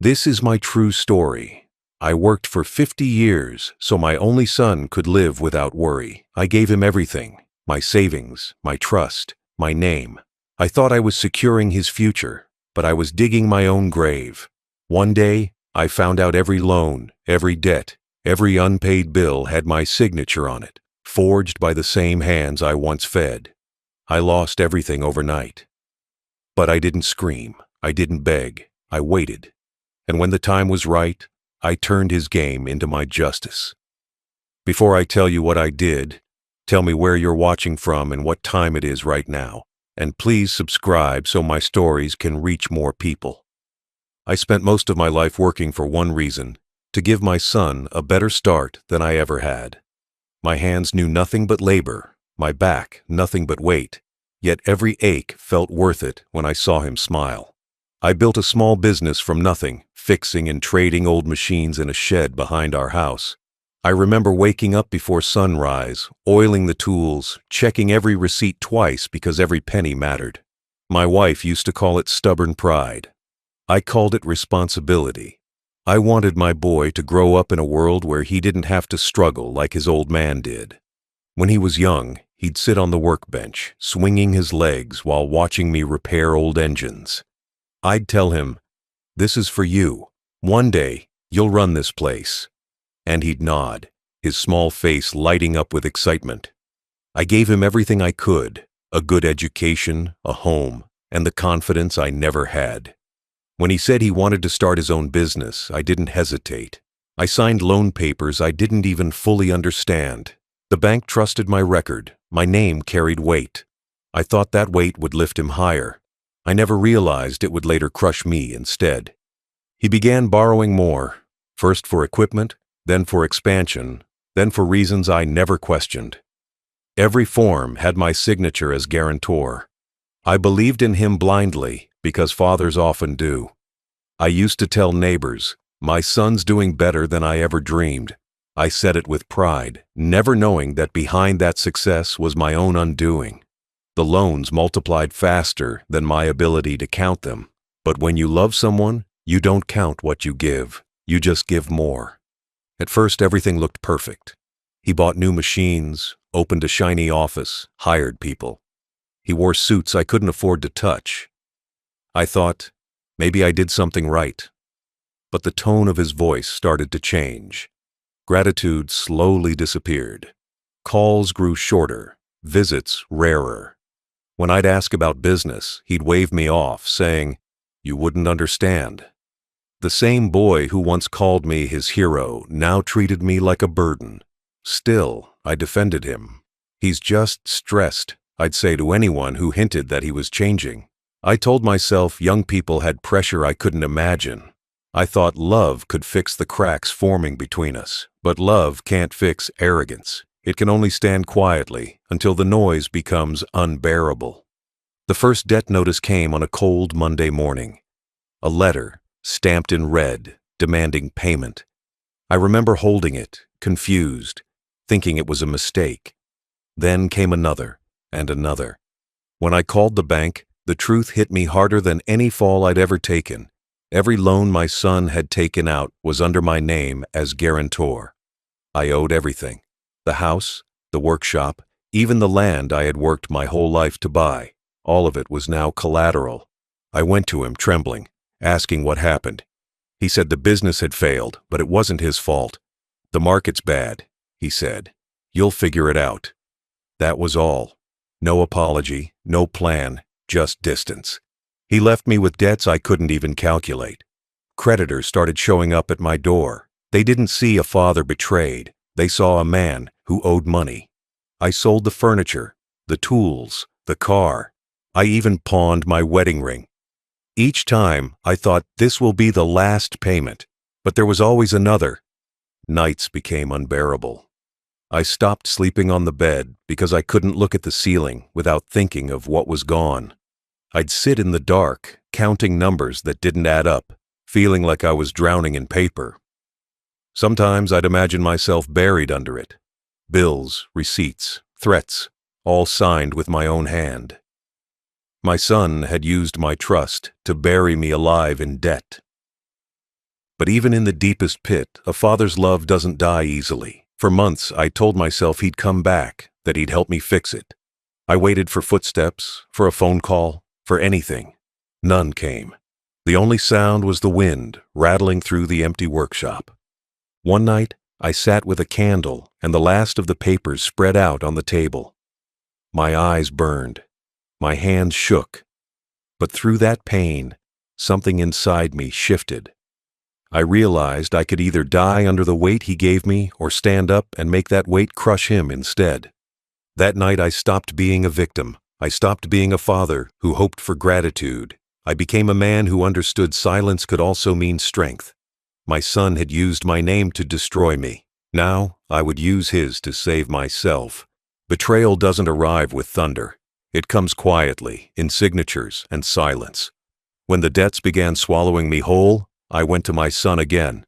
This is my true story. I worked for 50 years so my only son could live without worry. I gave him everything, my savings, my trust, my name. I thought I was securing his future, but I was digging my own grave. One day, I found out every loan, every debt, every unpaid bill had my signature on it, forged by the same hands I once fed. I lost everything overnight. But I didn't scream, I didn't beg, I waited. And when the time was right, I turned his game into my justice. Before I tell you what I did, tell me where you're watching from and what time it is right now. And please subscribe so my stories can reach more people. I spent most of my life working for one reason, to give my son a better start than I ever had. My hands knew nothing but labor, my back nothing but weight, yet every ache felt worth it when I saw him smile. I built a small business from nothing, fixing and trading old machines in a shed behind our house. I remember waking up before sunrise, oiling the tools, checking every receipt twice because every penny mattered. My wife used to call it stubborn pride. I called it responsibility. I wanted my boy to grow up in a world where he didn't have to struggle like his old man did. When he was young, he'd sit on the workbench, swinging his legs while watching me repair old engines. I'd tell him, "This is for you. One day, you'll run this place." And he'd nod, his small face lighting up with excitement. I gave him everything I could, a good education, a home, and the confidence I never had. When he said he wanted to start his own business, I didn't hesitate. I signed loan papers I didn't even fully understand. The bank trusted my record, my name carried weight. I thought that weight would lift him higher. I never realized it would later crush me instead. He began borrowing more, first for equipment, then for expansion, then for reasons I never questioned. Every form had my signature as guarantor. I believed in him blindly, because fathers often do. I used to tell neighbors, "My son's doing better than I ever dreamed." I said it with pride, never knowing that behind that success was my own undoing. The loans multiplied faster than my ability to count them. But when you love someone, you don't count what you give. You just give more. At first, everything looked perfect. He bought new machines, opened a shiny office, hired people. He wore suits I couldn't afford to touch. I thought, maybe I did something right. But the tone of his voice started to change. Gratitude slowly disappeared. Calls grew shorter, visits rarer. When I'd ask about business, he'd wave me off, saying, "You wouldn't understand." The same boy who once called me his hero now treated me like a burden. Still, I defended him. "He's just stressed," I'd say to anyone who hinted that he was changing. I told myself young people had pressure I couldn't imagine. I thought love could fix the cracks forming between us, but love can't fix arrogance. It can only stand quietly until the noise becomes unbearable. The first debt notice came on a cold Monday morning. A letter, stamped in red, demanding payment. I remember holding it, confused, thinking it was a mistake. Then came another, and another. When I called the bank, the truth hit me harder than any fall I'd ever taken. Every loan my son had taken out was under my name as guarantor. I owed everything. The house, the workshop, even the land I had worked my whole life to buy. All of it was now collateral. I went to him trembling, asking what happened. He said the business had failed, but it wasn't his fault. "The market's bad," he said. "You'll figure it out." That was all. No apology, no plan, just distance. He left me with debts I couldn't even calculate. Creditors started showing up at my door. They didn't see a father betrayed. They saw a man who owed money. I sold the furniture, the tools, the car. I even pawned my wedding ring. Each time, I thought this will be the last payment, but there was always another. Nights became unbearable. I stopped sleeping on the bed because I couldn't look at the ceiling without thinking of what was gone. I'd sit in the dark, counting numbers that didn't add up, feeling like I was drowning in paper. Sometimes I'd imagine myself buried under it. Bills, receipts, threats, all signed with my own hand. My son had used my trust to bury me alive in debt. But even in the deepest pit, a father's love doesn't die easily. For months, I told myself he'd come back, that he'd help me fix it. I waited for footsteps, for a phone call, for anything. None came. The only sound was the wind rattling through the empty workshop. One night, I sat with a candle and the last of the papers spread out on the table. My eyes burned. My hands shook. But through that pain, something inside me shifted. I realized I could either die under the weight he gave me or stand up and make that weight crush him instead. That night I stopped being a victim. I stopped being a father who hoped for gratitude. I became a man who understood silence could also mean strength. My son had used my name to destroy me. Now I would use his to save myself. Betrayal doesn't arrive with thunder. It comes quietly, in signatures and silence. When the debts began swallowing me whole, I went to my son again.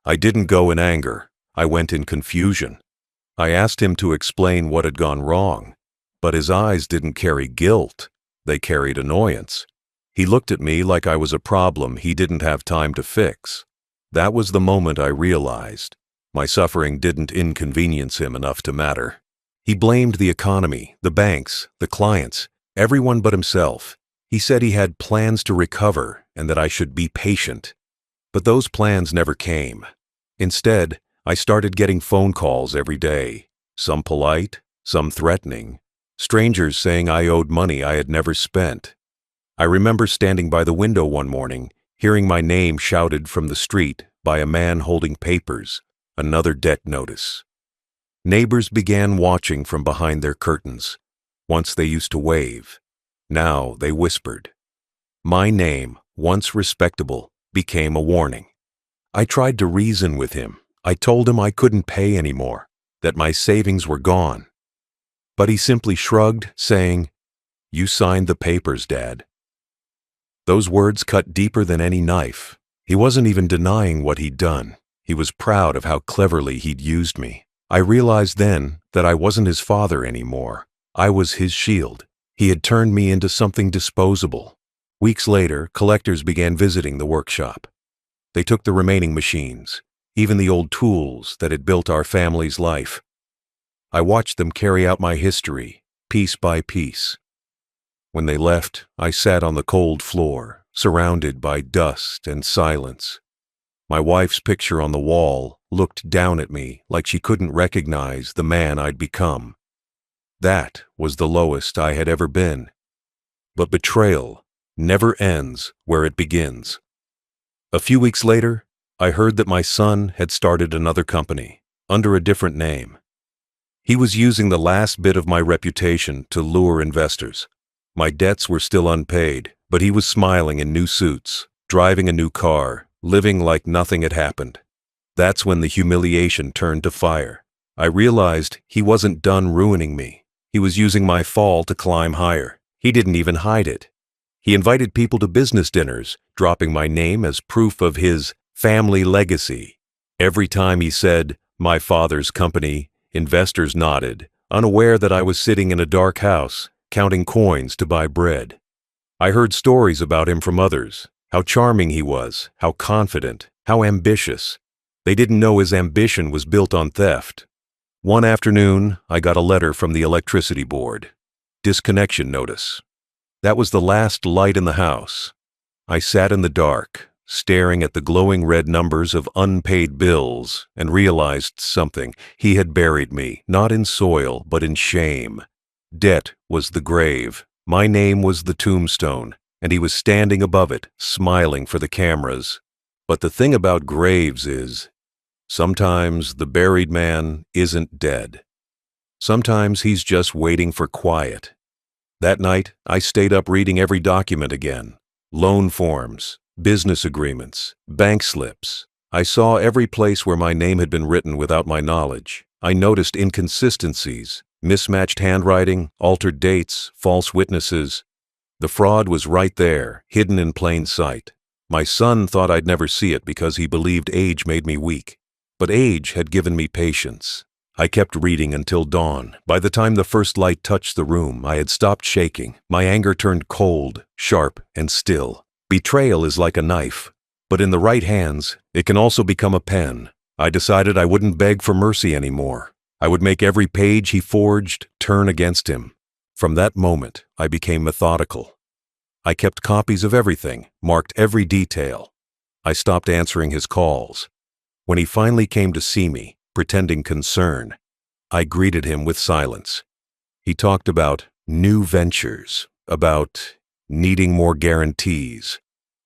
I didn't go in anger. I went in confusion. I asked him to explain what had gone wrong, but his eyes didn't carry guilt. They carried annoyance. He looked at me like I was a problem he didn't have time to fix. That was the moment I realized my suffering didn't inconvenience him enough to matter. He blamed the economy, the banks, the clients, everyone but himself. He said he had plans to recover and that I should be patient. But those plans never came. Instead, I started getting phone calls every day, some polite, some threatening, strangers saying I owed money I had never spent. I remember standing by the window one morning, hearing my name shouted from the street by a man holding papers, another debt notice. Neighbors began watching from behind their curtains. Once they used to wave. Now they whispered. My name, once respectable, became a warning. I tried to reason with him. I told him I couldn't pay anymore, that my savings were gone. But he simply shrugged, saying, "You signed the papers, Dad." Those words cut deeper than any knife. He wasn't even denying what he'd done. He was proud of how cleverly he'd used me. I realized then that I wasn't his father anymore. I was his shield. He had turned me into something disposable. Weeks later, collectors began visiting the workshop. They took the remaining machines, even the old tools that had built our family's life. I watched them carry out my history, piece by piece. When they left, I sat on the cold floor, surrounded by dust and silence. My wife's picture on the wall looked down at me like she couldn't recognize the man I'd become. That was the lowest I had ever been. But betrayal never ends where it begins. A few weeks later, I heard that my son had started another company, under a different name. He was using the last bit of my reputation to lure investors. My debts were still unpaid, but he was smiling in new suits, driving a new car, living like nothing had happened. That's when the humiliation turned to fire. I realized he wasn't done ruining me. He was using my fall to climb higher. He didn't even hide it. He invited people to business dinners, dropping my name as proof of his family legacy. Every time he said, "My father's company," investors nodded, unaware that I was sitting in a dark house, counting coins to buy bread. I heard stories about him from others, how charming he was, how confident, how ambitious. They didn't know his ambition was built on theft. One afternoon, I got a letter from the electricity board. Disconnection notice. That was the last light in the house. I sat in the dark, staring at the glowing red numbers of unpaid bills, and realized something. He had buried me, not in soil, but in shame. Debt was the grave. My name was the tombstone, and he was standing above it, smiling for the cameras. But the thing about graves is, sometimes the buried man isn't dead. Sometimes he's just waiting for quiet. That night, I stayed up reading every document again. Loan forms, business agreements, bank slips. I saw every place where my name had been written without my knowledge. I noticed inconsistencies, mismatched handwriting, altered dates, false witnesses. The fraud was right there, hidden in plain sight. My son thought I'd never see it because he believed age made me weak. But age had given me patience. I kept reading until dawn. By the time the first light touched the room, I had stopped shaking. My anger turned cold, sharp, and still. Betrayal is like a knife. But in the right hands, it can also become a pen. I decided I wouldn't beg for mercy anymore. I would make every page he forged turn against him. From that moment, I became methodical. I kept copies of everything, marked every detail. I stopped answering his calls. When he finally came to see me, pretending concern, I greeted him with silence. He talked about new ventures, about needing more guarantees.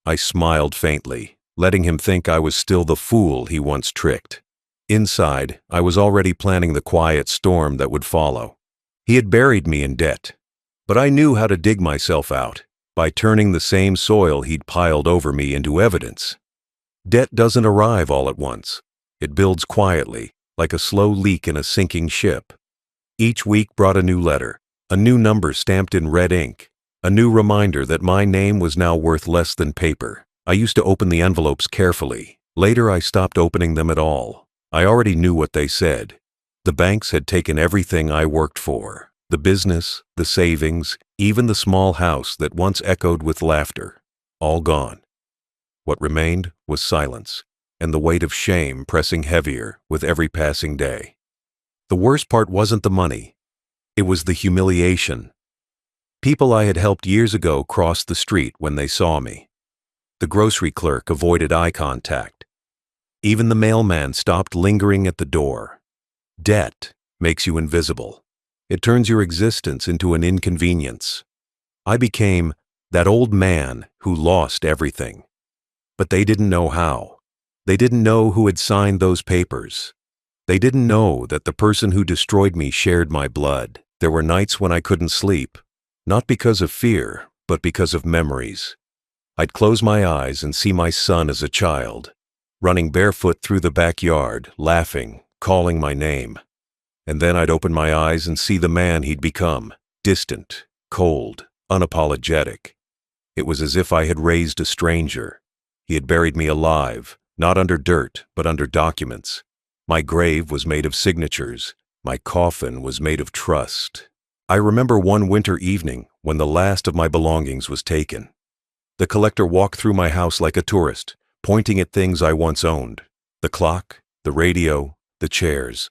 I smiled faintly, letting him think I was still the fool he once tricked. Inside, I was already planning the quiet storm that would follow. He had buried me in debt, but I knew how to dig myself out by turning the same soil he'd piled over me into evidence. Debt doesn't arrive all at once. It builds quietly, like a slow leak in a sinking ship. Each week brought a new letter, a new number stamped in red ink, a new reminder that my name was now worth less than paper. I used to open the envelopes carefully. Later, I stopped opening them at all. I already knew what they said. The banks had taken everything I worked for, the business, the savings, even the small house that once echoed with laughter, all gone. What remained was silence, and the weight of shame pressing heavier with every passing day. The worst part wasn't the money. It was the humiliation. People I had helped years ago crossed the street when they saw me. The grocery clerk avoided eye contact. Even the mailman stopped lingering at the door. Debt makes you invisible. It turns your existence into an inconvenience. I became that old man who lost everything. But they didn't know how. They didn't know who had signed those papers. They didn't know that the person who destroyed me shared my blood. There were nights when I couldn't sleep, not because of fear, but because of memories. I'd close my eyes and see my son as a child, running barefoot through the backyard, laughing, calling my name. And then I'd open my eyes and see the man he'd become, distant, cold, unapologetic. It was as if I had raised a stranger. He had buried me alive, not under dirt, but under documents. My grave was made of signatures. My coffin was made of trust. I remember one winter evening when the last of my belongings was taken. The collector walked through my house like a tourist, pointing at things I once owned. The clock, the radio, the chairs.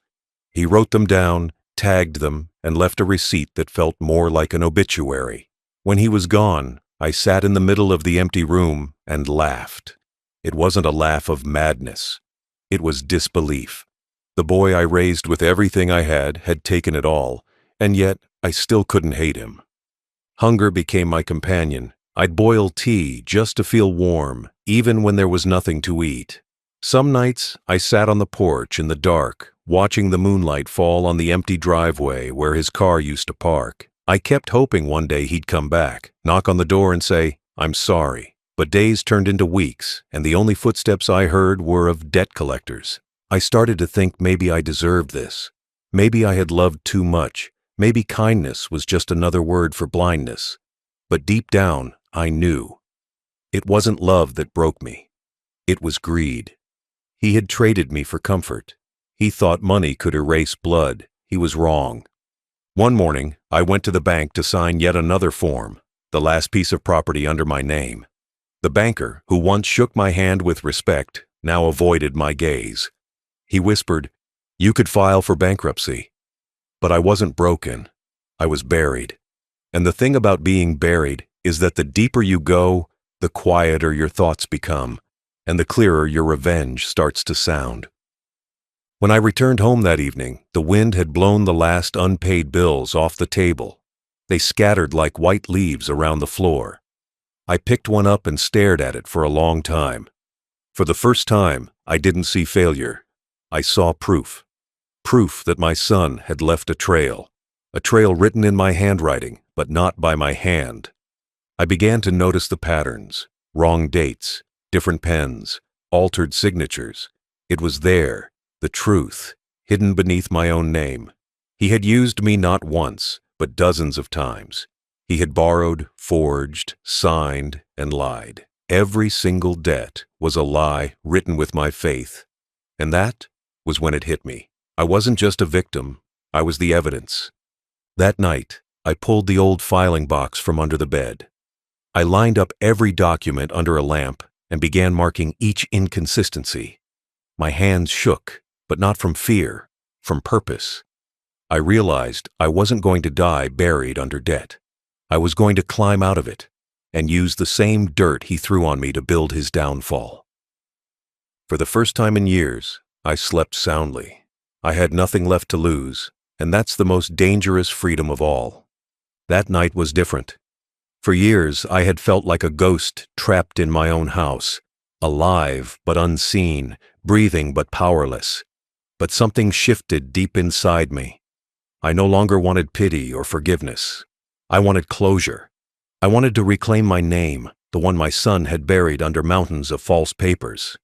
He wrote them down, tagged them, and left a receipt that felt more like an obituary. When he was gone, I sat in the middle of the empty room and laughed. It wasn't a laugh of madness. It was disbelief. The boy I raised with everything I had taken it all, and yet I still couldn't hate him. Hunger became my companion. I'd boil tea just to feel warm, even when there was nothing to eat. Some nights I sat on the porch in the dark, watching the moonlight fall on the empty driveway where his car used to park. I kept hoping one day he'd come back, knock on the door and say, "I'm sorry." But days turned into weeks, and the only footsteps I heard were of debt collectors. I started to think maybe I deserved this. Maybe I had loved too much. Maybe kindness was just another word for blindness. But deep down, I knew. It wasn't love that broke me. It was greed. He had traded me for comfort. He thought money could erase blood. He was wrong. One morning, I went to the bank to sign yet another form, the last piece of property under my name. The banker, who once shook my hand with respect, now avoided my gaze. He whispered, "You could file for bankruptcy." But I wasn't broken. I was buried. And the thing about being buried is that the deeper you go, the quieter your thoughts become, and the clearer your revenge starts to sound. When I returned home that evening, the wind had blown the last unpaid bills off the table. They scattered like white leaves around the floor. I picked one up and stared at it for a long time. For the first time, I didn't see failure. I saw proof. Proof that my son had left a trail written in my handwriting, but not by my hand. I began to notice the patterns, wrong dates, different pens, altered signatures. It was there, the truth, hidden beneath my own name. He had used me not once, but dozens of times. He had borrowed, forged, signed, and lied. Every single debt was a lie written with my faith. And that was when it hit me. I wasn't just a victim, I was the evidence. That night, I pulled the old filing box from under the bed. I lined up every document under a lamp and began marking each inconsistency. My hands shook, but not from fear, from purpose. I realized I wasn't going to die buried under debt. I was going to climb out of it and use the same dirt he threw on me to build his downfall. For the first time in years, I slept soundly. I had nothing left to lose, and that's the most dangerous freedom of all. That night was different. For years, I had felt like a ghost trapped in my own house, alive but unseen, breathing but powerless. But something shifted deep inside me. I no longer wanted pity or forgiveness. I wanted closure. I wanted to reclaim my name, the one my son had buried under mountains of false papers.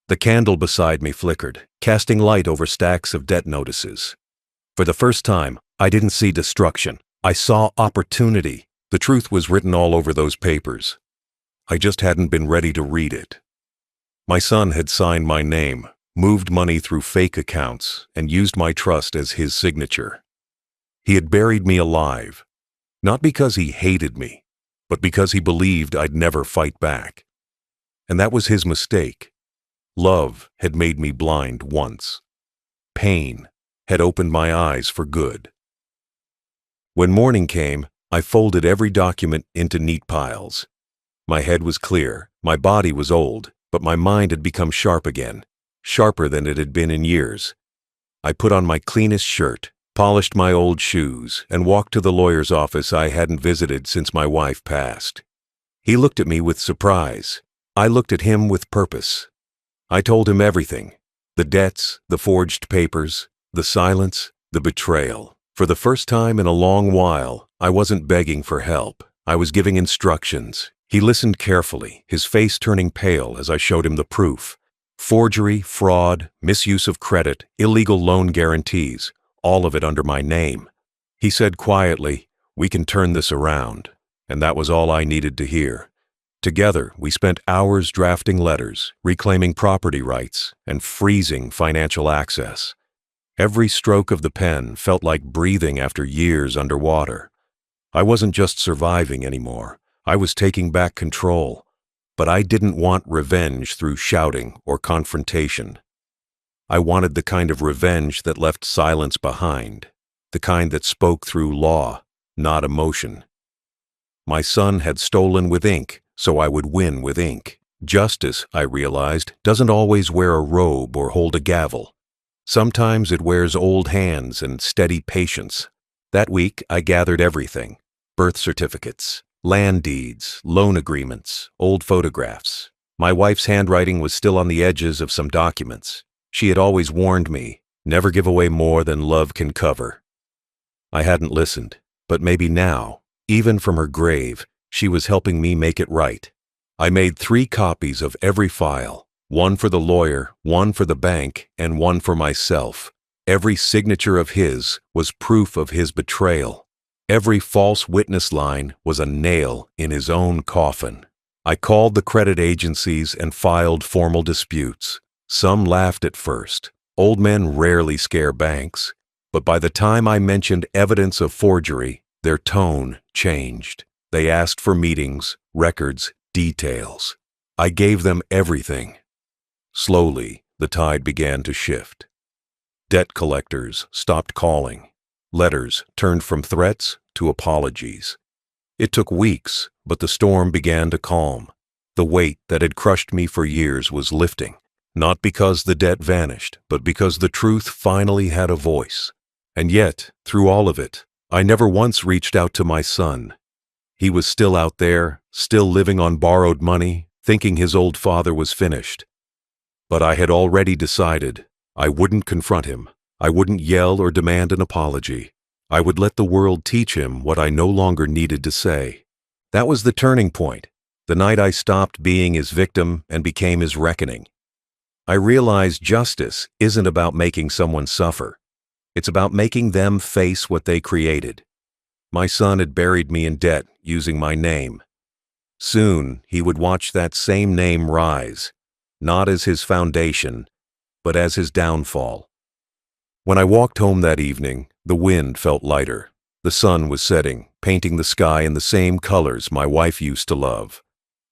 The candle beside me flickered, casting light over stacks of debt notices. For the first time, I didn't see destruction. I saw opportunity. The truth was written all over those papers. I just hadn't been ready to read it. My son had signed my name, moved money through fake accounts, and used my trust as his signature. He had buried me alive, not because he hated me, but because he believed I'd never fight back. And that was his mistake. Love had made me blind once. Pain had opened my eyes for good. When morning came, I folded every document into neat piles. My head was clear, my body was old, but my mind had become sharp again, sharper than it had been in years. I put on my cleanest shirt, polished my old shoes, and walked to the lawyer's office I hadn't visited since my wife passed. He looked at me with surprise. I looked at him with purpose. I told him everything: the debts, the forged papers, the silence, the betrayal. For the first time in a long while, I wasn't begging for help. I was giving instructions. He listened carefully, his face turning pale as I showed him the proof. Forgery, fraud, misuse of credit, illegal loan guarantees, all of it under my name. He said quietly, "We can turn this around." And that was all I needed to hear. Together, we spent hours drafting letters, reclaiming property rights, and freezing financial access. Every stroke of the pen felt like breathing after years underwater. I wasn't just surviving anymore. I was taking back control. But I didn't want revenge through shouting or confrontation. I wanted the kind of revenge that left silence behind, the kind that spoke through law, not emotion. My son had stolen with ink, so I would win with ink. Justice, I realized, doesn't always wear a robe or hold a gavel. Sometimes it wears old hands and steady patience. That week, I gathered everything: birth certificates, land deeds, loan agreements, old photographs. My wife's handwriting was still on the edges of some documents. She had always warned me, never give away more than love can cover. I hadn't listened, but maybe now, even from her grave, she was helping me make it right. I made 3 copies of every file, one for the lawyer, one for the bank, and one for myself. Every signature of his was proof of his betrayal. Every false witness line was a nail in his own coffin. I called the credit agencies and filed formal disputes. Some laughed at first. Old men rarely scare banks. But by the time I mentioned evidence of forgery, their tone changed. They asked for meetings, records, details. I gave them everything. Slowly, the tide began to shift. Debt collectors stopped calling. Letters turned from threats to apologies. It took weeks, but the storm began to calm. The weight that had crushed me for years was lifting, not because the debt vanished, but because the truth finally had a voice. And yet, through all of it, I never once reached out to my son. He was still out there, still living on borrowed money, thinking his old father was finished. But I had already decided I wouldn't confront him. I wouldn't yell or demand an apology. I would let the world teach him what I no longer needed to say. That was the turning point, the night I stopped being his victim and became his reckoning. I realized justice isn't about making someone suffer. It's about making them face what they created. My son had buried me in debt using my name. Soon, he would watch that same name rise, not as his foundation, but as his downfall. When I walked home that evening, the wind felt lighter. The sun was setting, painting the sky in the same colors my wife used to love.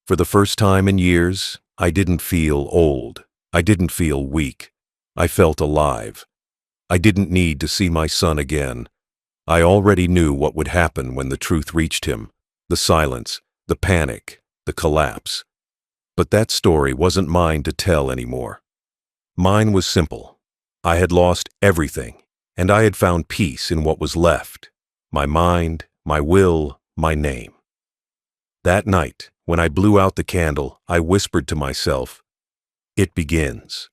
For the first time in years, I didn't feel old. I didn't feel weak. I felt alive. I didn't need to see my son again. I already knew what would happen when the truth reached him. The silence, the panic, the collapse. But that story wasn't mine to tell anymore. Mine was simple. I had lost everything, and I had found peace in what was left. My mind, my will, my name. That night, when I blew out the candle, I whispered to myself, "It begins."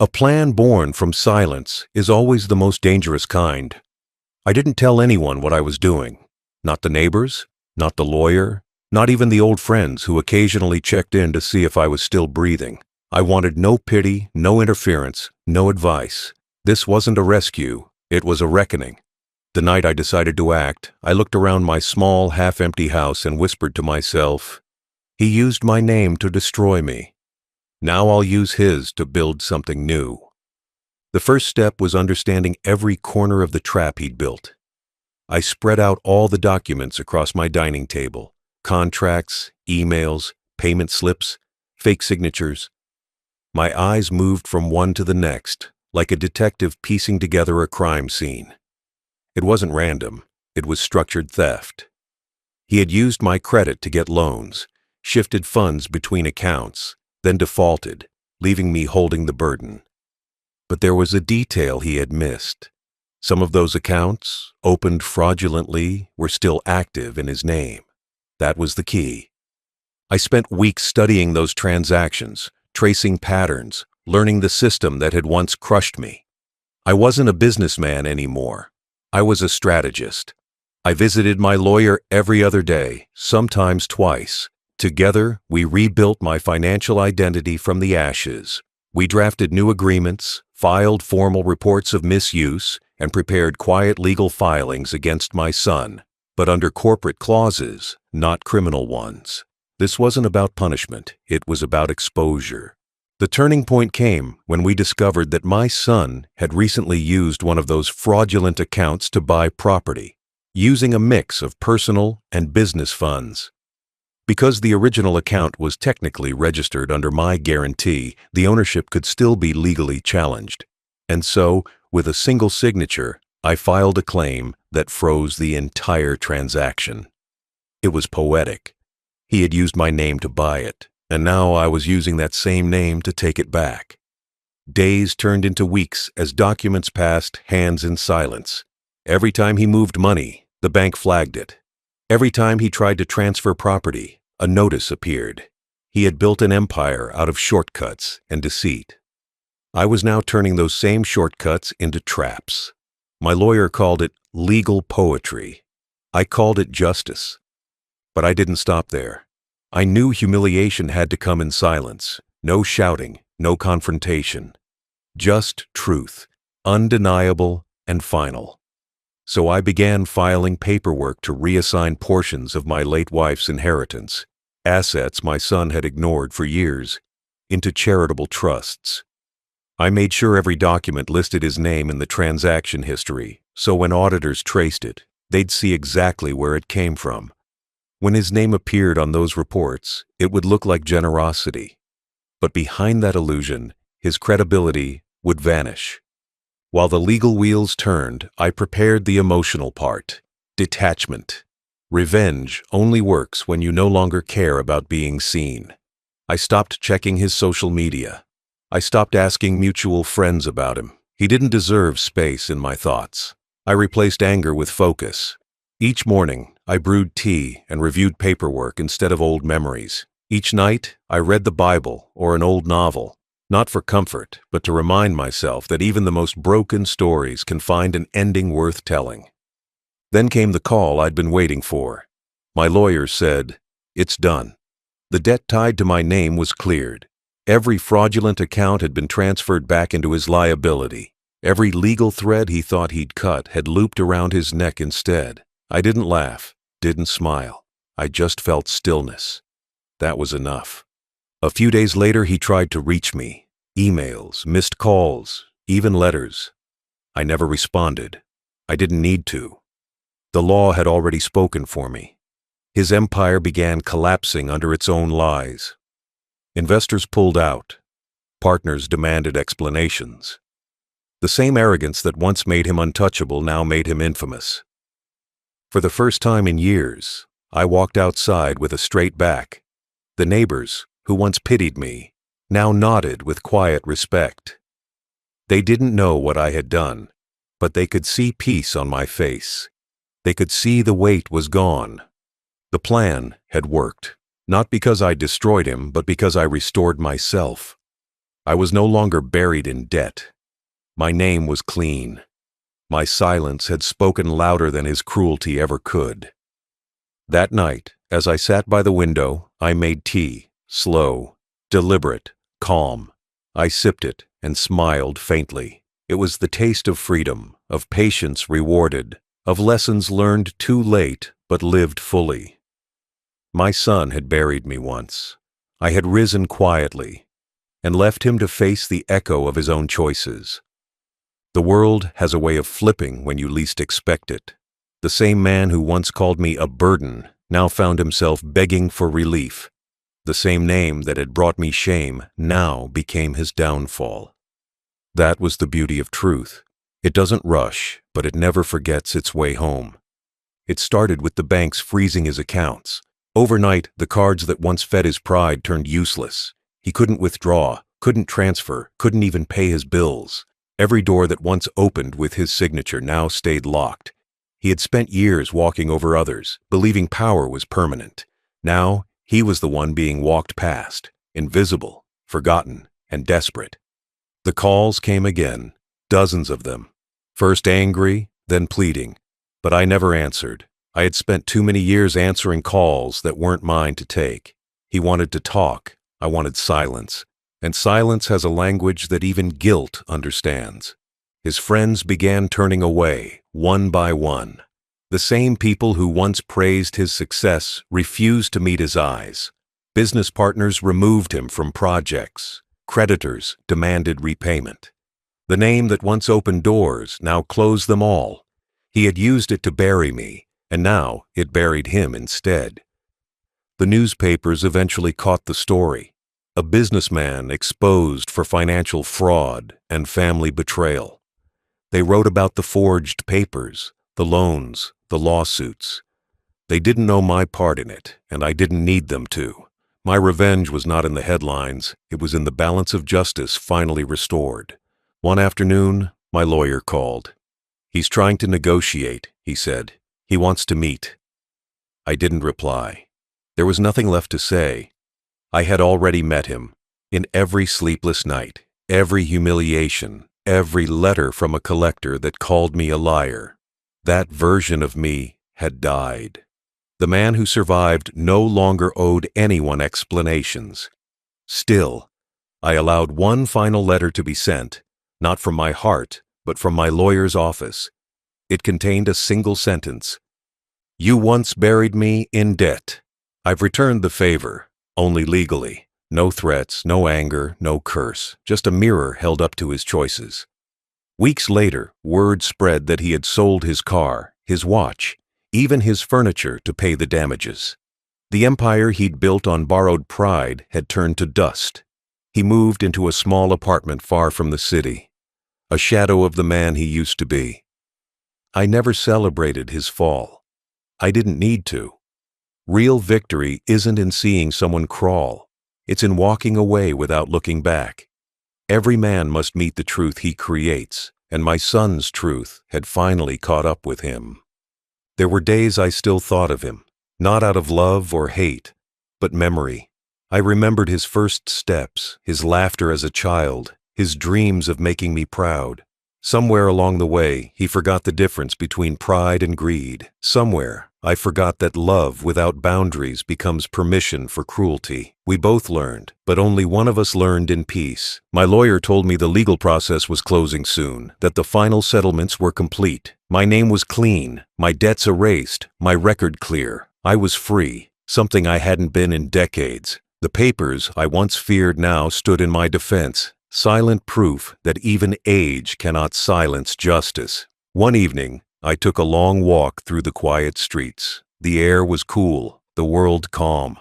A plan born from silence is always the most dangerous kind. I didn't tell anyone what I was doing. Not the neighbors, not the lawyer, not even the old friends who occasionally checked in to see if I was still breathing. I wanted no pity, no interference, no advice. This wasn't a rescue, it was a reckoning. The night I decided to act, I looked around my small, half-empty house and whispered to myself, "He used my name to destroy me. Now I'll use his to build something new." The first step was understanding every corner of the trap he'd built. I spread out all the documents across my dining table: contracts, emails, payment slips, fake signatures. My eyes moved from one to the next, like a detective piecing together a crime scene. It wasn't random, it was structured theft. He had used my credit to get loans, shifted funds between accounts, then defaulted, leaving me holding the burden. But there was a detail he had missed. Some of those accounts, opened fraudulently, were still active in his name. That was the key. I spent weeks studying those transactions, tracing patterns, learning the system that had once crushed me. I wasn't a businessman anymore. I was a strategist. I visited my lawyer every other day, sometimes twice. Together, we rebuilt my financial identity from the ashes. We drafted new agreements, filed formal reports of misuse, and prepared quiet legal filings against my son, but under corporate clauses, not criminal ones. This wasn't about punishment, it was about exposure. The turning point came when we discovered that my son had recently used one of those fraudulent accounts to buy property, using a mix of personal and business funds. Because the original account was technically registered under my guarantee, the ownership could still be legally challenged. And so, with a single signature, I filed a claim that froze the entire transaction. It was poetic. He had used my name to buy it, and now I was using that same name to take it back. Days turned into weeks as documents passed hands in silence. Every time he moved money, the bank flagged it. Every time he tried to transfer property, a notice appeared. He had built an empire out of shortcuts and deceit. I was now turning those same shortcuts into traps. My lawyer called it legal poetry. I called it justice. But I didn't stop there. I knew humiliation had to come in silence. No shouting, no confrontation. Just truth, undeniable and final. So I began filing paperwork to reassign portions of my late wife's inheritance, assets my son had ignored for years, into charitable trusts. I made sure every document listed his name in the transaction history, so when auditors traced it, they'd see exactly where it came from. When his name appeared on those reports, it would look like generosity. But behind that illusion, his credibility would vanish. While the legal wheels turned, I prepared the emotional part. Detachment. Revenge only works when you no longer care about being seen. I stopped checking his social media. I stopped asking mutual friends about him. He didn't deserve space in my thoughts. I replaced anger with focus. Each morning, I brewed tea and reviewed paperwork instead of old memories. Each night, I read the Bible or an old novel. Not for comfort, but to remind myself that even the most broken stories can find an ending worth telling. Then came the call I'd been waiting for. My lawyer said, "It's done." The debt tied to my name was cleared. Every fraudulent account had been transferred back into his liability. Every legal thread he thought he'd cut had looped around his neck instead. I didn't laugh, didn't smile. I just felt stillness. That was enough. A few days later, he tried to reach me. Emails, missed calls, even letters. I never responded. I didn't need to. The law had already spoken for me. His empire began collapsing under its own lies. Investors pulled out. Partners demanded explanations. The same arrogance that once made him untouchable now made him infamous. For the first time in years, I walked outside with a straight back. The neighbors, who once pitied me, now nodded with quiet respect. They didn't know what I had done, but they could see peace on my face. They could see the weight was gone. The plan had worked, not because I destroyed him, but because I restored myself. I was no longer buried in debt. My name was clean. My silence had spoken louder than his cruelty ever could. That night, as I sat by the window, I made tea, slow, deliberate, calm. I sipped it and smiled faintly. It was the taste of freedom, of patience rewarded, of lessons learned too late but lived fully. My son had buried me once. I had risen quietly and left him to face the echo of his own choices. The world has a way of flipping when you least expect it. The same man who once called me a burden now found himself begging for relief. The same name that had brought me shame now became his downfall. That was the beauty of truth. It doesn't rush, but it never forgets its way home. It started with the banks freezing his accounts. Overnight, the cards that once fed his pride turned useless. He couldn't withdraw, couldn't transfer, couldn't even pay his bills. Every door that once opened with his signature now stayed locked. He had spent years walking over others, believing power was permanent. Now, he was the one being walked past, invisible, forgotten, and desperate. The calls came again, dozens of them. First angry, then pleading. But I never answered. I had spent too many years answering calls that weren't mine to take. He wanted to talk. I wanted silence. And silence has a language that even guilt understands. His friends began turning away, one by one. The same people who once praised his success refused to meet his eyes. Business partners removed him from projects. Creditors demanded repayment. The name that once opened doors now closed them all. He had used it to bury me, and now it buried him instead. The newspapers eventually caught the story. A businessman exposed for financial fraud and family betrayal. They wrote about the forged papers, the loans, the lawsuits. They didn't know my part in it, and I didn't need them to. My revenge was not in the headlines, it was in the balance of justice finally restored. One afternoon, my lawyer called. "He's trying to negotiate," he said. "He wants to meet." I didn't reply. There was nothing left to say. I had already met him. In every sleepless night, every humiliation, every letter from a collector that called me a liar. That version of me had died. The man who survived no longer owed anyone explanations. Still, I allowed one final letter to be sent, not from my heart, but from my lawyer's office. It contained a single sentence. "You once buried me in debt. I've returned the favor. Only legally. No threats, no anger, no curse, just a mirror held up to his choices." Weeks later, word spread that he had sold his car, his watch, even his furniture to pay the damages. The empire he'd built on borrowed pride had turned to dust. He moved into a small apartment far from the city, a shadow of the man he used to be. I never celebrated his fall. I didn't need to. Real victory isn't in seeing someone crawl. It's in walking away without looking back. Every man must meet the truth he creates, and my son's truth had finally caught up with him. There were days I still thought of him, not out of love or hate, but memory. I remembered his first steps, his laughter as a child, his dreams of making me proud. Somewhere along the way, he forgot the difference between pride and greed. Somewhere, I forgot that love without boundaries becomes permission for cruelty. We both learned, but only one of us learned in peace. My lawyer told me the legal process was closing soon, that the final settlements were complete. My name was clean, my debts erased, my record clear. I was free, something I hadn't been in decades. The papers I once feared now stood in my defense. Silent proof that even age cannot silence justice. One evening, I took a long walk through the quiet streets. The air was cool, the world calm.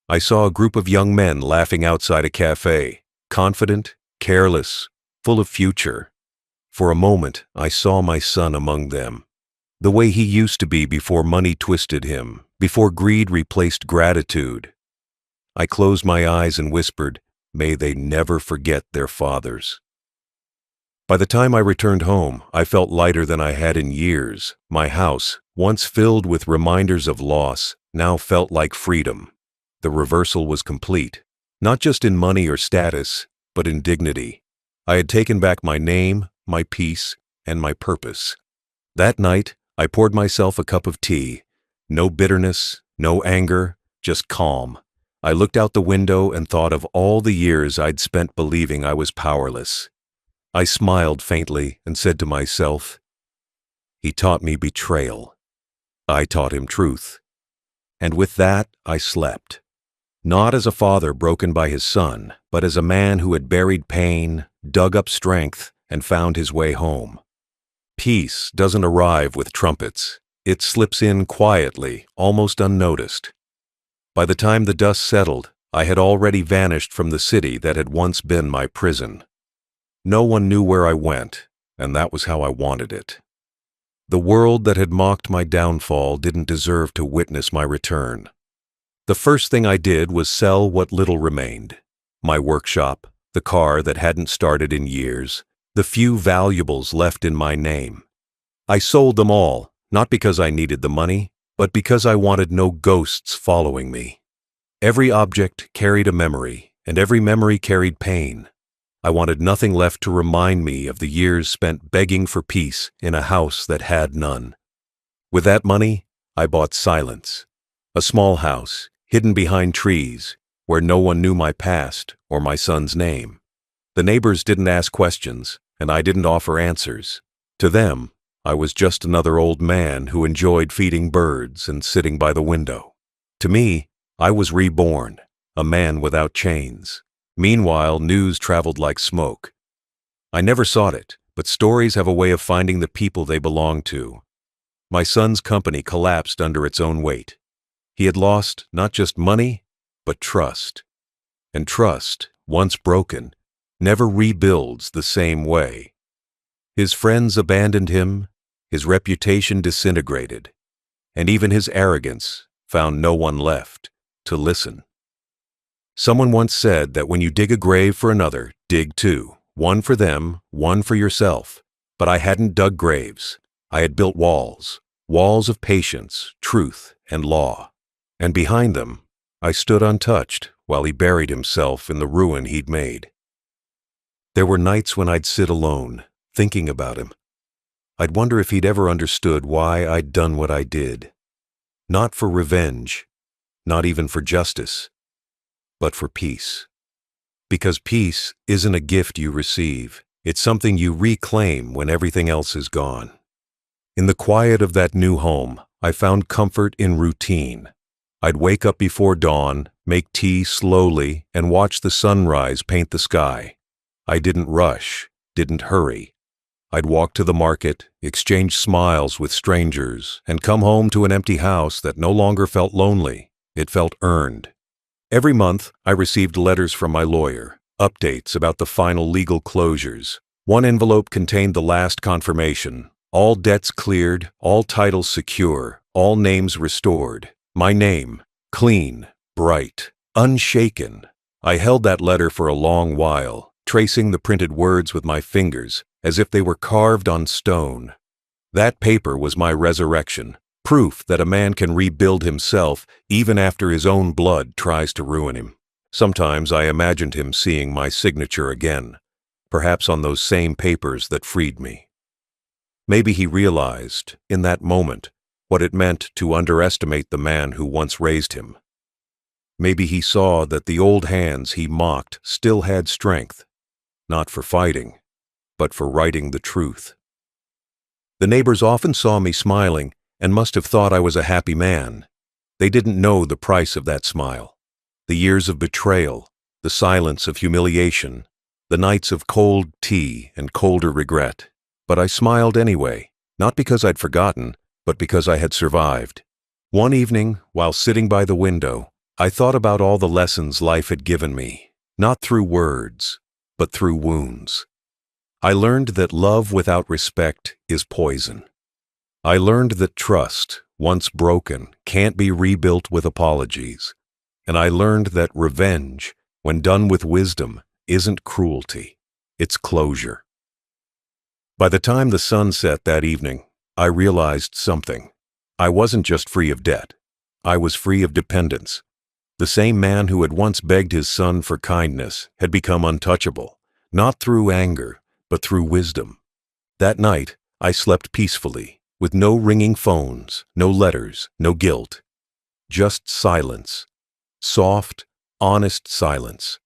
I saw a group of young men laughing outside a cafe, confident, careless, full of future. For a moment, I saw my son among them, the way he used to be before money twisted him, before greed replaced gratitude. I closed my eyes and whispered, "May they never forget their fathers." By the time I returned home, I felt lighter than I had in years. My house, once filled with reminders of loss, now felt like freedom. The reversal was complete, not just in money or status, but in dignity. I had taken back my name, my peace, and my purpose. That night, I poured myself a cup of tea. No bitterness, no anger, just calm. I looked out the window and thought of all the years I'd spent believing I was powerless. I smiled faintly and said to myself, "He taught me betrayal. I taught him truth." And with that, I slept. Not as a father broken by his son, but as a man who had buried pain, dug up strength, and found his way home. Peace doesn't arrive with trumpets. It slips in quietly, almost unnoticed. By the time the dust settled, I had already vanished from the city that had once been my prison. No one knew where I went, and that was how I wanted it. The world that had mocked my downfall didn't deserve to witness my return. The first thing I did was sell what little remained. My workshop, the car that hadn't started in years, the few valuables left in my name. I sold them all, not because I needed the money, but because I wanted no ghosts following me. Every object carried a memory, and every memory carried pain. I wanted nothing left to remind me of the years spent begging for peace in a house that had none. With that money, I bought silence. A small house, hidden behind trees, where no one knew my past or my son's name. The neighbors didn't ask questions, and I didn't offer answers. To them, I was just another old man who enjoyed feeding birds and sitting by the window. To me, I was reborn, a man without chains. Meanwhile, news traveled like smoke. I never sought it, but stories have a way of finding the people they belong to. My son's company collapsed under its own weight. He had lost not just money, but trust. And trust, once broken, never rebuilds the same way. His friends abandoned him, his reputation disintegrated, and even his arrogance found no one left to listen. Someone once said that when you dig a grave for another, dig two, one for them, one for yourself. But I hadn't dug graves. I had built walls, walls of patience, truth, and law. And behind them, I stood untouched while he buried himself in the ruin he'd made. There were nights when I'd sit alone, thinking about him. I'd wonder if he'd ever understood why I'd done what I did. Not for revenge, not even for justice, but for peace. Because peace isn't a gift you receive. It's something you reclaim when everything else is gone. In the quiet of that new home, I found comfort in routine. I'd wake up before dawn, make tea slowly, and watch the sunrise paint the sky. I didn't rush, didn't hurry. I'd walk to the market, exchange smiles with strangers, and come home to an empty house that no longer felt lonely. It felt earned. Every month, I received letters from my lawyer, updates about the final legal closures. One envelope contained the last confirmation. All debts cleared, all titles secure, all names restored. My name, clean, bright, unshaken. I held that letter for a long while, tracing the printed words with my fingers, as if they were carved on stone. That paper was my resurrection. Proof that a man can rebuild himself even after his own blood tries to ruin him. Sometimes I imagined him seeing my signature again, perhaps on those same papers that freed me. Maybe he realized, in that moment, what it meant to underestimate the man who once raised him. Maybe he saw that the old hands he mocked still had strength, not for fighting, but for writing the truth. The neighbors often saw me smiling and must have thought I was a happy man. They didn't know the price of that smile. The years of betrayal, the silence of humiliation, the nights of cold tea and colder regret. But I smiled anyway, not because I'd forgotten, but because I had survived. One evening, while sitting by the window, I thought about all the lessons life had given me, not through words, but through wounds. I learned that love without respect is poison. I learned that trust, once broken, can't be rebuilt with apologies. And I learned that revenge, when done with wisdom, isn't cruelty, it's closure. By the time the sun set that evening, I realized something. I wasn't just free of debt. I was free of dependence. The same man who had once begged his son for kindness had become untouchable, not through anger, but through wisdom. That night, I slept peacefully, with no ringing phones, no letters, no guilt. Just silence. Soft, honest silence.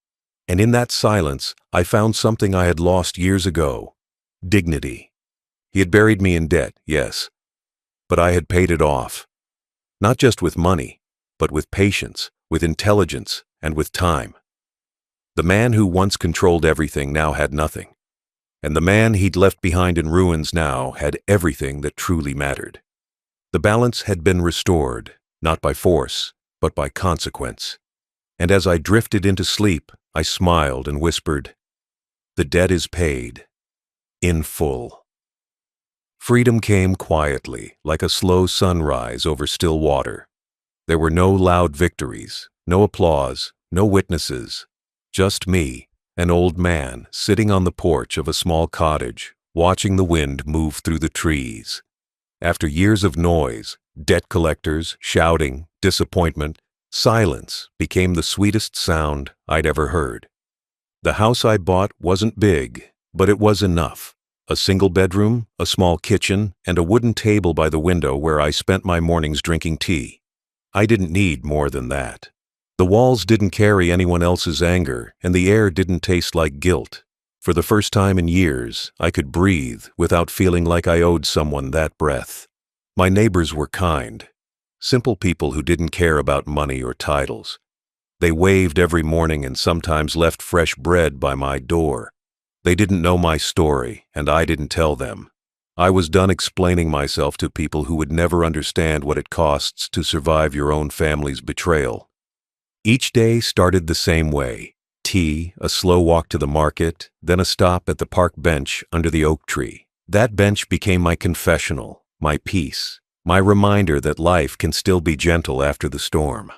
And in that silence, I found something I had lost years ago. Dignity. He had buried me in debt, yes, but I had paid it off. Not just with money, but with patience, with intelligence, and with time. The man who once controlled everything now had nothing. And the man he'd left behind in ruins now had everything that truly mattered. The balance had been restored, not by force, but by consequence. And as I drifted into sleep, I smiled and whispered, "The debt is paid, in full." Freedom came quietly, like a slow sunrise over still water. There were no loud victories, no applause, no witnesses, just me, an old man sitting on the porch of a small cottage, watching the wind move through the trees. After years of noise, debt collectors, shouting, disappointment, silence became the sweetest sound I'd ever heard. The house I bought wasn't big, but it was enough. A single bedroom, a small kitchen, and a wooden table by the window where I spent my mornings drinking tea. I didn't need more than that. The walls didn't carry anyone else's anger, and the air didn't taste like guilt. For the first time in years, I could breathe without feeling like I owed someone that breath. My neighbors were kind. Simple people who didn't care about money or titles. They waved every morning and sometimes left fresh bread by my door. They didn't know my story, and I didn't tell them. I was done explaining myself to people who would never understand what it costs to survive your own family's betrayal. Each day started the same way. Tea, a slow walk to the market, then a stop at the park bench under the oak tree. That bench became my confessional, my peace, my reminder that life can still be gentle after the storm.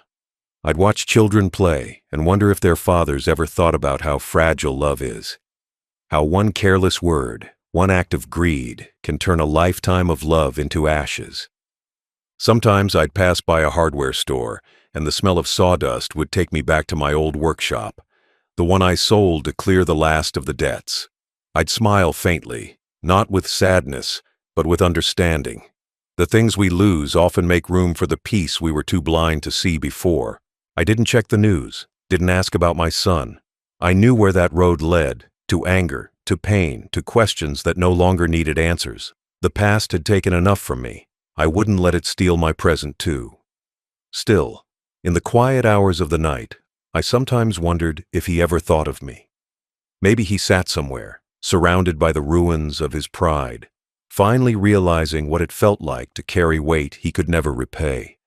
I'd watch children play and wonder if their fathers ever thought about how fragile love is. How one careless word, one act of greed, can turn a lifetime of love into ashes. Sometimes I'd pass by a hardware store, and the smell of sawdust would take me back to my old workshop, the one I sold to clear the last of the debts. I'd smile faintly, not with sadness, but with understanding. The things we lose often make room for the peace we were too blind to see before. I didn't check the news, didn't ask about my son. I knew where that road led, to anger, to pain, to questions that no longer needed answers. The past had taken enough from me. I wouldn't let it steal my present too. Still, in the quiet hours of the night, I sometimes wondered if he ever thought of me. Maybe he sat somewhere, surrounded by the ruins of his pride, finally realizing what it felt like to carry weight he could never repay.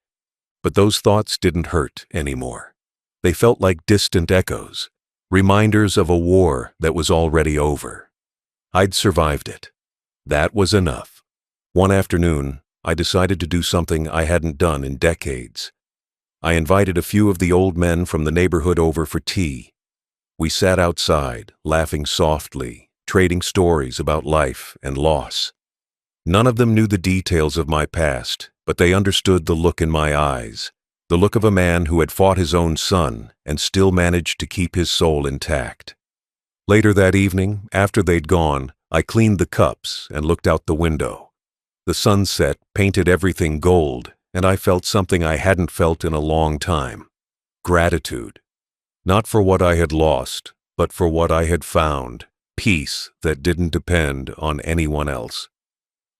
But those thoughts didn't hurt anymore. They felt like distant echoes, reminders of a war that was already over. I'd survived it. That was enough. One afternoon, I decided to do something I hadn't done in decades. I invited a few of the old men from the neighborhood over for tea. We sat outside, laughing softly, trading stories about life and loss. None of them knew the details of my past, but they understood the look in my eyes, the look of a man who had fought his own son and still managed to keep his soul intact. Later that evening, after they'd gone, I cleaned the cups and looked out the window. The sunset painted everything gold, and I felt something I hadn't felt in a long time. Gratitude. Not for what I had lost, but for what I had found. Peace that didn't depend on anyone else.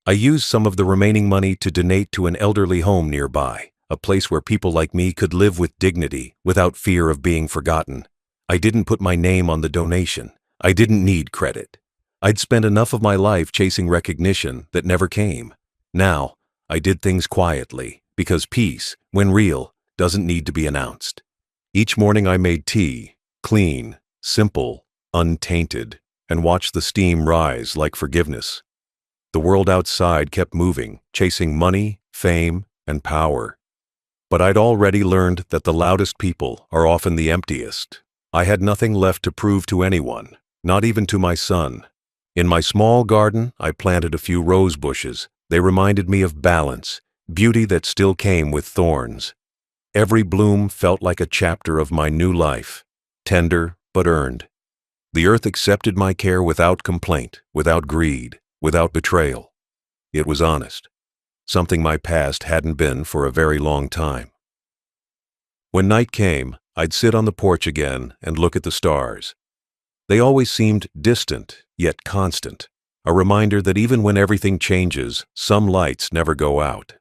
I used some of the remaining money to donate to an elderly home nearby, a place where people like me could live with dignity without fear of being forgotten. I didn't put my name on the donation. I didn't need credit. I'd spent enough of my life chasing recognition that never came. Now, I did things quietly, because peace, when real, doesn't need to be announced. Each morning I made tea, clean, simple, untainted, and watched the steam rise like forgiveness. The world outside kept moving, chasing money, fame, and power. But I'd already learned that the loudest people are often the emptiest. I had nothing left to prove to anyone, not even to my son. In my small garden, I planted a few rose bushes. They reminded me of balance, beauty that still came with thorns. Every bloom felt like a chapter of my new life, tender but earned. The earth accepted my care without complaint, without greed, without betrayal. It was honest, something my past hadn't been for a very long time. When night came, I'd sit on the porch again and look at the stars. They always seemed distant, yet constant, a reminder that even when everything changes, some lights never go out.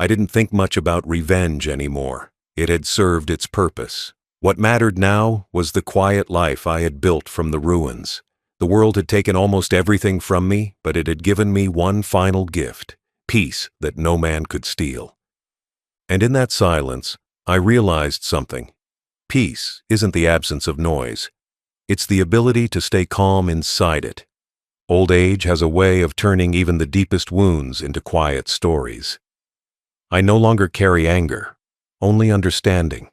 I didn't think much about revenge anymore. It had served its purpose. What mattered now was the quiet life I had built from the ruins. The world had taken almost everything from me, but it had given me one final gift, peace that no man could steal. And in that silence, I realized something. Peace isn't the absence of noise. It's the ability to stay calm inside it. Old age has a way of turning even the deepest wounds into quiet stories. I no longer carry anger, only understanding.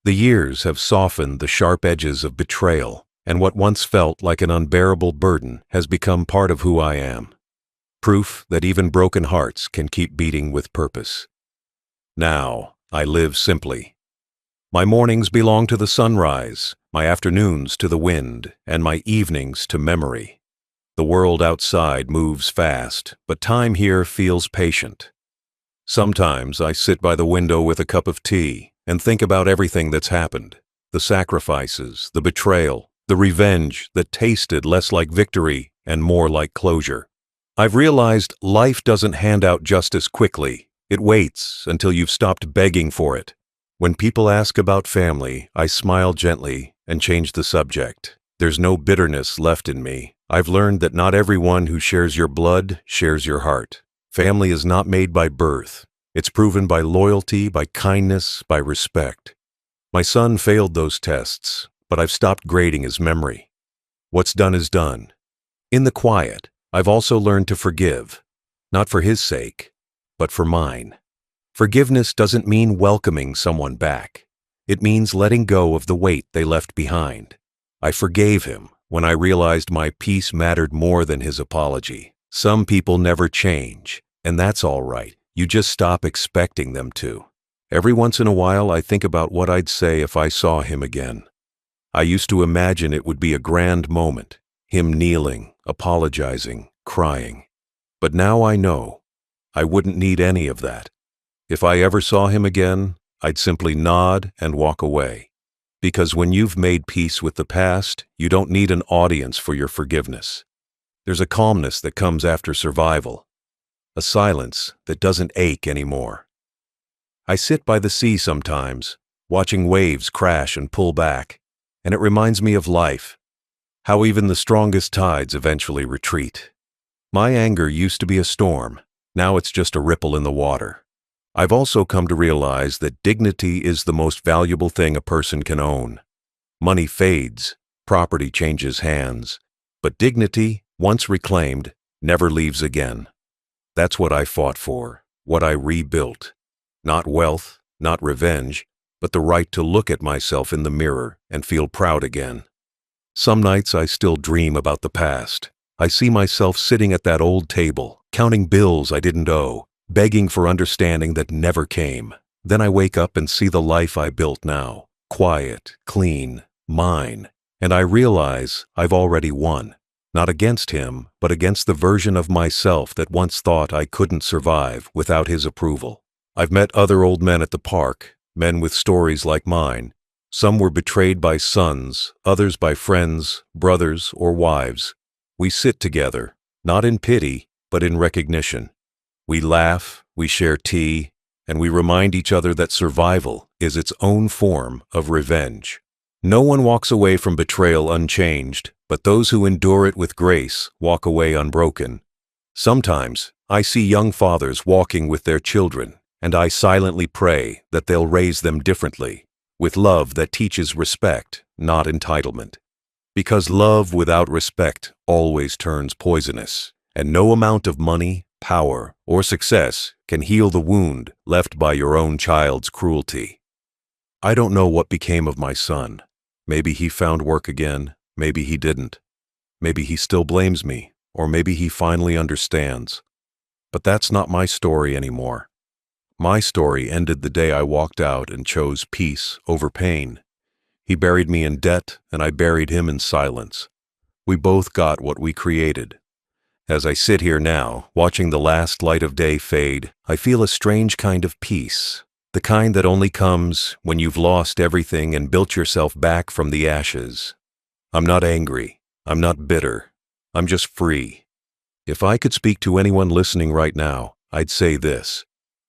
The years have softened the sharp edges of betrayal, and what once felt like an unbearable burden has become part of who I am. Proof that even broken hearts can keep beating with purpose. Now, I live simply. My mornings belong to the sunrise, my afternoons to the wind, and my evenings to memory. The world outside moves fast, but time here feels patient. Sometimes I sit by the window with a cup of tea and think about everything that's happened. The sacrifices, the betrayal, the revenge that tasted less like victory and more like closure. I've realized life doesn't hand out justice quickly. It waits until you've stopped begging for it. When people ask about family, I smile gently and change the subject. There's no bitterness left in me. I've learned that not everyone who shares your blood shares your heart. Family is not made by birth. It's proven by loyalty, by kindness, by respect. My son failed those tests, but I've stopped grading his memory. What's done is done. In the quiet, I've also learned to forgive, not for his sake, but for mine. Forgiveness doesn't mean welcoming someone back. It means letting go of the weight they left behind. I forgave him when I realized my peace mattered more than his apology. Some people never change, and that's all right. You just stop expecting them to. Every once in a while, I think about what I'd say if I saw him again. I used to imagine it would be a grand moment, him kneeling, apologizing, crying. But now I know I wouldn't need any of that. If I ever saw him again, I'd simply nod and walk away. Because when you've made peace with the past, you don't need an audience for your forgiveness. There's a calmness that comes after survival, a silence that doesn't ache anymore. I sit by the sea sometimes, watching waves crash and pull back, and it reminds me of life, how even the strongest tides eventually retreat. My anger used to be a storm, now it's just a ripple in the water. I've also come to realize that dignity is the most valuable thing a person can own. Money fades, property changes hands, but dignity, once reclaimed, never leaves again. That's what I fought for, what I rebuilt. Not wealth, not revenge, but the right to look at myself in the mirror and feel proud again. Some nights I still dream about the past. I see myself sitting at that old table, counting bills I didn't owe, begging for understanding that never came. Then I wake up and see the life I built now, quiet, clean, mine, and I realize I've already won. Not against him, but against the version of myself that once thought I couldn't survive without his approval. I've met other old men at the park, men with stories like mine. Some were betrayed by sons, others by friends, brothers, or wives. We sit together, not in pity, but in recognition. We laugh, we share tea, and we remind each other that survival is its own form of revenge. No one walks away from betrayal unchanged, but those who endure it with grace walk away unbroken. Sometimes I see young fathers walking with their children, and I silently pray that they'll raise them differently. with love that teaches respect, not entitlement. Because love without respect always turns poisonous, and no amount of money, power, or success can heal the wound left by your own child's cruelty. I don't know what became of my son. Maybe he found work again, maybe he didn't. Maybe he still blames me, or maybe he finally understands. But that's not my story anymore. My story ended the day I walked out and chose peace over pain. He buried me in debt, and I buried him in silence. We both got what we created. As I sit here now, watching the last light of day fade, I feel a strange kind of peace. The kind that only comes when you've lost everything and built yourself back from the ashes. I'm not angry. I'm not bitter. I'm just free. If I could speak to anyone listening right now, I'd say this.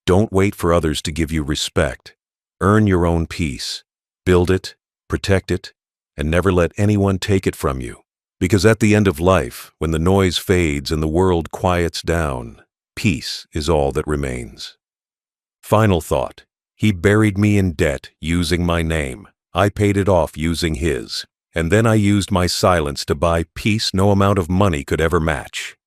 Don't wait for others to give you respect. Earn your own peace. Build it, protect it, and never let anyone take it from you. Because at the end of life, when the noise fades and the world quiets down, peace is all that remains. Final thought. He buried me in debt using my name. I paid it off using his. And then I used my silence to buy peace no amount of money could ever match.